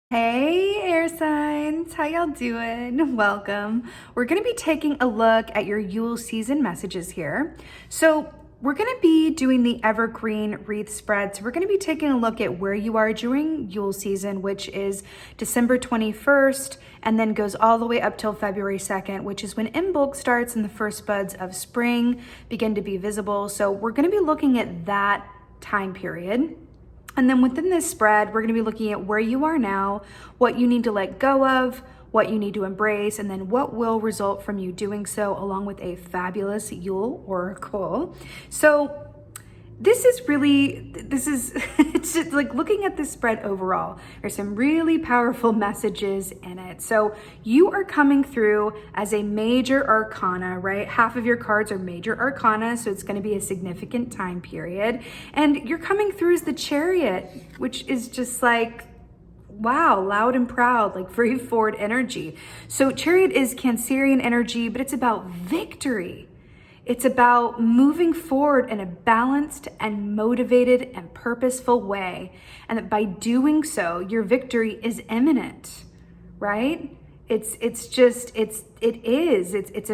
Hey air signs, how y'all doing? Welcome. We're going to be taking a look at your Yule season messages here. So we're going to be doing the evergreen wreath spread. So we're going to be taking a look at where you are during Yule season, which is December 21st and then goes all the way up till February 2nd, which is when Imbolc starts and the first buds of spring begin to be visible. So we're going to be looking at that time period. And then within this spread, we're going to be looking at where you are now, what you need to let go of, what you need to embrace, and then what will result from you doing so, along with a fabulous Yule oracle. So it's just like looking at this spread overall, there's some really powerful messages in it. So you are coming through as a major arcana, right? Half of your cards are major arcana, so it's going to be a significant time period. And you're coming through as the Chariot, which is just like, wow, loud and proud, like very forward energy. So Chariot is Cancerian energy, but it's about victory. It's about moving forward in a balanced and motivated and purposeful way. And that by doing so, your victory is imminent, right? It's a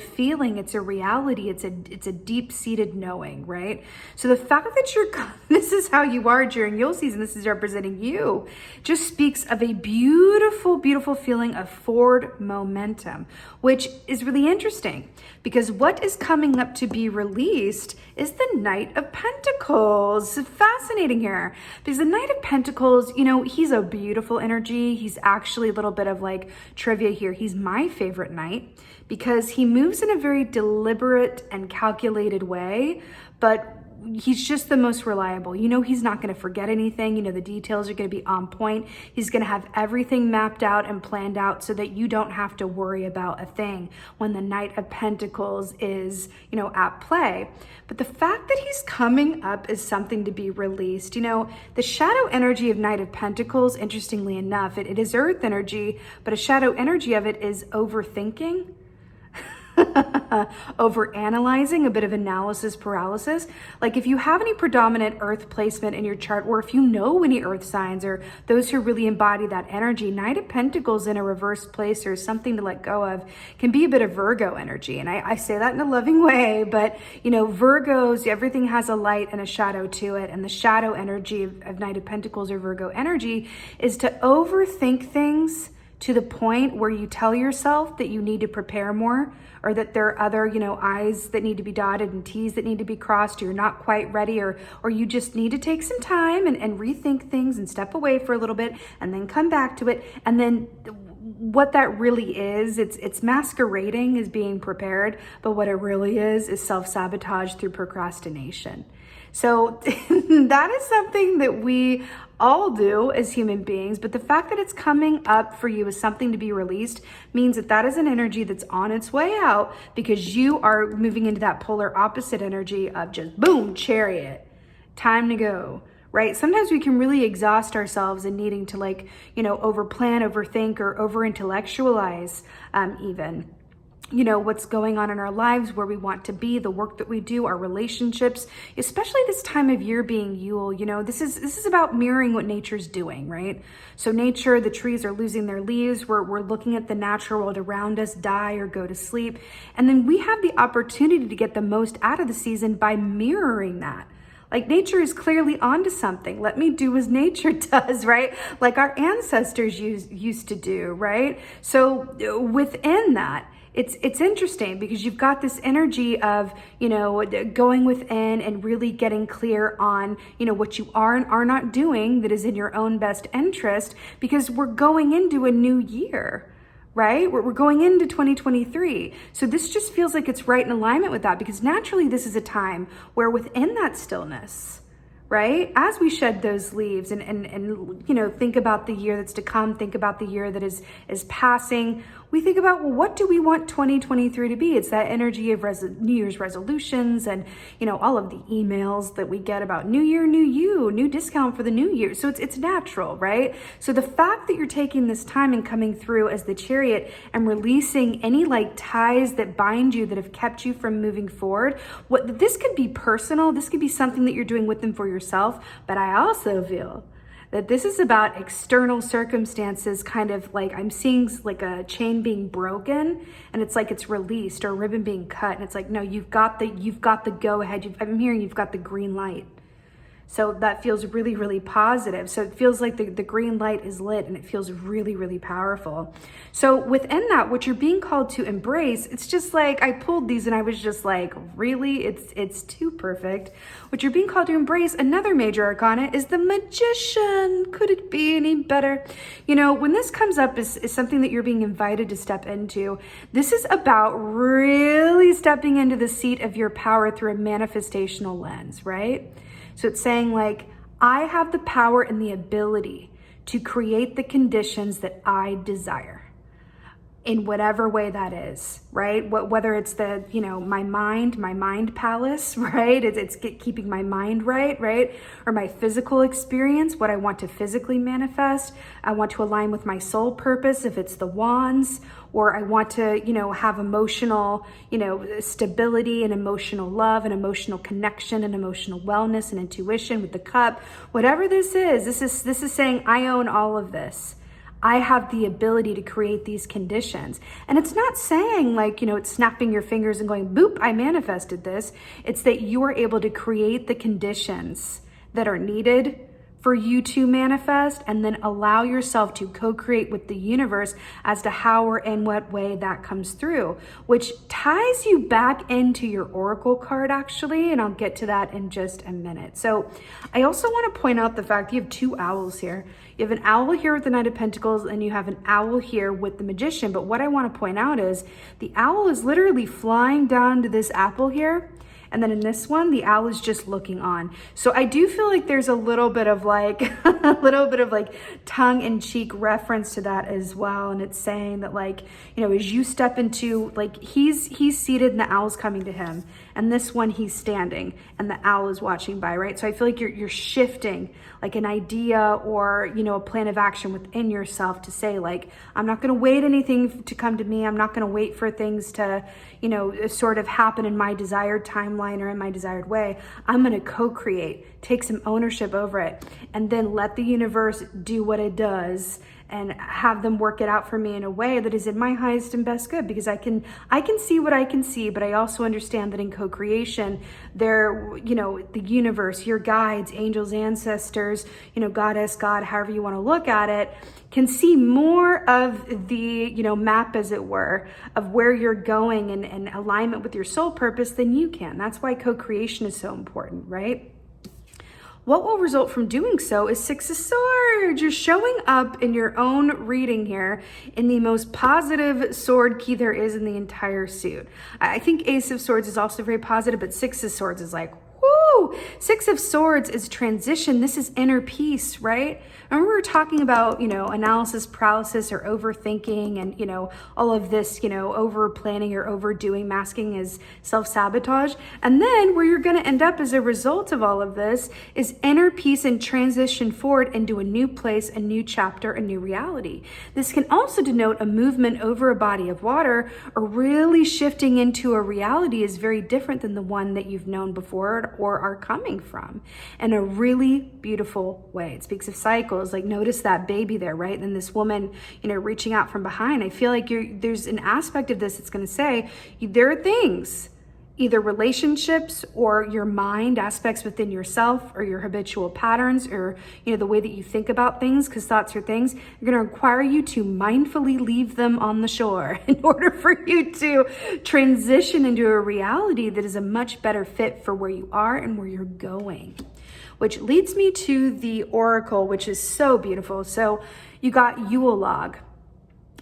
feeling, it's a reality, it's a deep-seated knowing, right? So the fact that this is how you are during Yule season, this is representing you, just speaks of a beautiful, beautiful feeling of forward momentum, which is really interesting because what is coming up to be released is the Knight of Pentacles. Fascinating here because the Knight of Pentacles, he's a beautiful energy. He's actually a little bit of like trivia here. He's my favorite knight because he moves in a very deliberate and calculated way, but he's just the most reliable. He's not going to forget anything. The details are going to be on point. He's going to have everything mapped out and planned out so that you don't have to worry about a thing when the Knight of Pentacles is, at play. But the fact that he's coming up is something to be released. The shadow energy of Knight of Pentacles, interestingly enough, it is earth energy, but a shadow energy of it is overthinking. Over analyzing, a bit of analysis paralysis. Like if you have any predominant earth placement in your chart, or if you know any earth signs or those who really embody that energy, Knight of Pentacles in a reverse place or something to let go of can be a bit of Virgo energy. And I say that in a loving way, but Virgos, everything has a light and a shadow to it. And the shadow energy of Knight of Pentacles or Virgo energy is to overthink things to the point where you tell yourself that you need to prepare more, or that there are other, I's that need to be dotted and T's that need to be crossed, or you're not quite ready, or you just need to take some time and rethink things and step away for a little bit and then come back to it. And then what that really is, it's masquerading as being prepared, but what it really is self-sabotage through procrastination. So that is something that we all do as human beings, but the fact that it's coming up for you as something to be released means that is an energy that's on its way out because you are moving into that polar opposite energy of just boom, Chariot, time to go, right? Sometimes we can really exhaust ourselves in needing to overplan, overthink, or over-intellectualize even. What's going on in our lives, where we want to be, the work that we do, our relationships, especially this time of year being Yule. This is about mirroring what nature's doing, right? So nature, the trees are losing their leaves. We're looking at the natural world around us die or go to sleep. And then we have the opportunity to get the most out of the season by mirroring that. Like nature is clearly onto something. Let me do as nature does, right? Like our ancestors used to do, right? So within that, it's interesting because you've got this energy of, going within and really getting clear on, what you are and are not doing that is in your own best interest, because we're going into a new year, right? We're going into 2023. So this just feels like it's right in alignment with that, because naturally this is a time where within that stillness, right? As we shed those leaves and think about the year that's to come, think about the year that is passing, we think about, well, what do we want 2023 to be? It's that energy of New Year's resolutions and, all of the emails that we get about New Year, New You, new discount for the new year. So it's natural, right? So the fact that you're taking this time and coming through as the Chariot and releasing any ties that bind you that have kept you from moving forward, this could be personal. This could be something that you're doing with them for yourself. But I also feel that this is about external circumstances, kind of like I'm seeing like a chain being broken and it's like it's released, or a ribbon being cut, and it's like, no, you've got the go ahead. I'm hearing you've got the green light. So that feels really, really positive. So it feels like the green light is lit, and it feels really, really powerful. So within that, what you're being called to embrace, it's just like, I pulled these and I was just like, really, it's too perfect. What you're being called to embrace, another major arcana, is the Magician. Could it be any better? You know, when this comes up is something that you're being invited to step into. This is about really stepping into the seat of your power through a manifestational lens, right? So it's saying like, I have the power and the ability to create the conditions that I desire in whatever way that is, right? Whether it's the, you know, my mind palace, right? It's keeping my mind right? Or my physical experience, what I want to physically manifest. I want to align with my soul purpose, if it's the wands, or I want to, you know, have emotional, you know, stability and emotional love and emotional connection and emotional wellness and intuition with the cup. Whatever this is saying, I own all of this. I have the ability to create these conditions. And it's not saying like, you know, it's snapping your fingers and going, boop, I manifested this. It's that you are able to create the conditions that are needed for you to manifest, and then allow yourself to co-create with the universe as to how or in what way that comes through, which ties you back into your oracle card actually, and I'll get to that in just a minute. So I also want to point out the fact you have two owls here. You have an owl here with the Knight of Pentacles, and you have an owl here with the Magician. But what I want to point out is the owl is literally flying down to this apple here. And then in this one, the owl is just looking on. So I do feel like there's a little bit of like, tongue in cheek reference to that as well. And it's saying that like, you know, as you step into, like he's seated and the owl's coming to him. And this one, he's standing and the owl is watching by, right? So I feel like you're shifting like an idea or, you know, a plan of action within yourself to say like, I'm not going to wait anything to come to me. I'm not going to wait for things to, you know, sort of happen in my desired timeline or in my desired way. I'm going to co-create, take some ownership over it, and then let the universe do what it does and have them work it out for me in a way that is in my highest and best good, because I can see what I can see, but I also understand that in co-creation, there, you know, the universe, your guides, angels, ancestors, you know, goddess, God, however you want to look at it, can see more of the, you know, map, as it were, of where you're going and alignment with your soul purpose than you can. That's why co-creation is so important, right? What will result from doing so is Six of Swords. You're showing up in your own reading here in the most positive sword key there is in the entire suit. I think Ace of Swords is also very positive, but Six of Swords is like, whoo! Six of Swords is transition. This is inner peace, right? Remember we were talking about, you know, analysis paralysis or overthinking and, you know, all of this, you know, over planning or overdoing, masking as self-sabotage. And then where you're going to end up as a result of all of this is inner peace and transition forward into a new place, a new chapter, a new reality. This can also denote a movement over a body of water, or really shifting into a reality is very different than the one that you've known before or are coming from, in a really beautiful way. It speaks of cycles. Like notice that baby there, right? And this woman, you know, reaching out from behind. I feel like there's an aspect of this that's going to say there are things, either relationships or your mind, aspects within yourself or your habitual patterns, or, you know, the way that you think about things, because thoughts are things, are going to require you to mindfully leave them on the shore in order for you to transition into a reality that is a much better fit for where you are and where you're going. Which leads me to the oracle, which is so beautiful. So you got Yule log.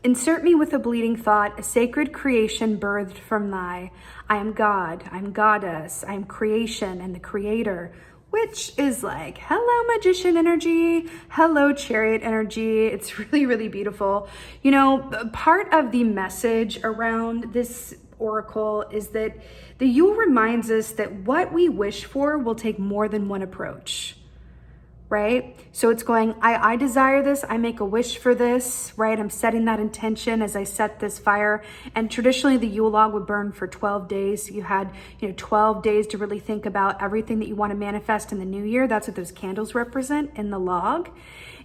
Insert me with a bleeding thought, a sacred creation birthed from thy. I am God, I'm goddess, I am creation and the creator, which is like, hello magician energy, hello chariot energy. It's really, really beautiful. You know, part of the message around this oracle is that the Yule reminds us that what we wish for will take more than one approach. right? So it's going, I desire this, I make a wish for this, right? I'm setting that intention as I set this fire. And traditionally the Yule log would burn for 12 days. So you had, 12 days to really think about everything that you want to manifest in the new year. That's what those candles represent in the log.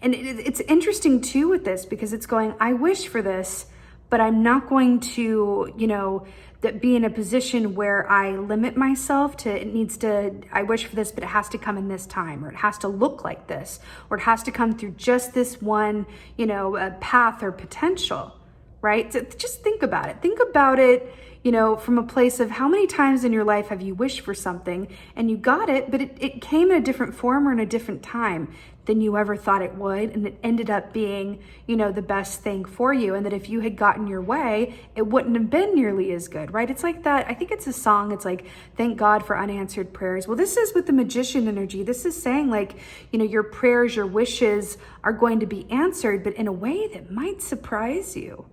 And it's interesting too with this, because it's going, I wish for this, but I'm not going to, that be in a position where I limit myself to, I wish for this, but it has to come in this time, or it has to look like this, or it has to come through just this one, path or potential, right? So just think about it. Think about it, from a place of how many times in your life have you wished for something and you got it, but it came in a different form or in a different time than you ever thought it would. And it ended up being, the best thing for you. And that if you had gotten your way, it wouldn't have been nearly as good, right? It's like that. I think it's a song. It's like, thank God for unanswered prayers. Well, this is with the magician energy. This is saying like, your prayers, your wishes are going to be answered, but in a way that might surprise you.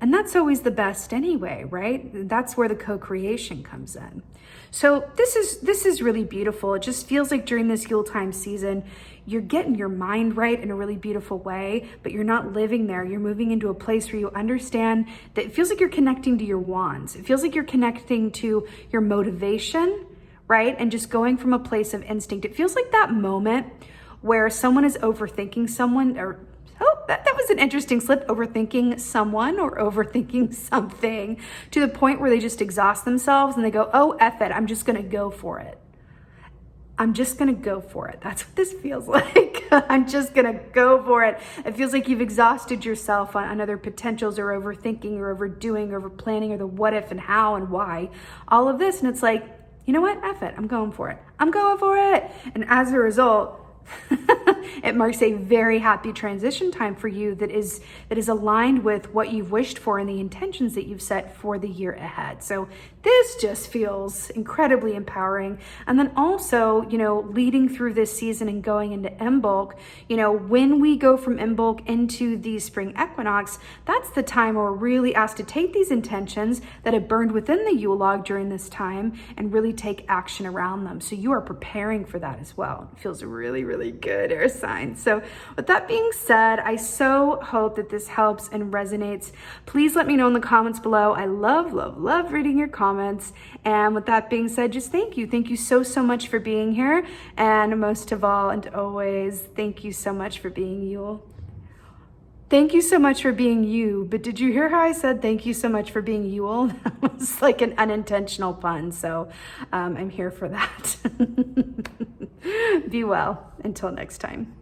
And that's always the best anyway, right? That's where the co-creation comes in. So this is really beautiful. It just feels like during this Yuletime season, you're getting your mind right in a really beautiful way, but you're not living there. You're moving into a place where you understand that it feels like you're connecting to your wands. It feels like you're connecting to your motivation, right? And just going from a place of instinct. It feels like that moment where someone is overthinking someone, or that was an interesting slip, overthinking someone or overthinking something to the point where they just exhaust themselves and they go, oh, F it, I'm just going to go for it. I'm just going to go for it. That's what this feels like. I'm just going to go for it. It feels like you've exhausted yourself on other potentials, or overthinking, or overdoing, or overplanning, or the what if and how and why, all of this. And it's like, you know what? F it. I'm going for it. I'm going for it. And as a result, it marks a very happy transition time for you that is aligned with what you've wished for and the intentions that you've set for the year ahead. So this just feels incredibly empowering. And then also, leading through this season and going into Imbolc, when we go from Imbolc into the spring equinox, that's the time where we're really asked to take these intentions that have burned within the Yule log during this time and really take action around them. So you are preparing for that as well. It feels really, really good, air signs. So with that being said, I so hope that this helps and resonates. Please let me know in the comments below. I love, love, love reading your comments. And with that being said, just thank you. Thank you so, so much for being here. And most of all, and always, thank you so much for being Yule. Thank you so much for being you. But did you hear how I said thank you so much for being Yule? That was like an unintentional pun. So I'm here for that. Be well. Until next time.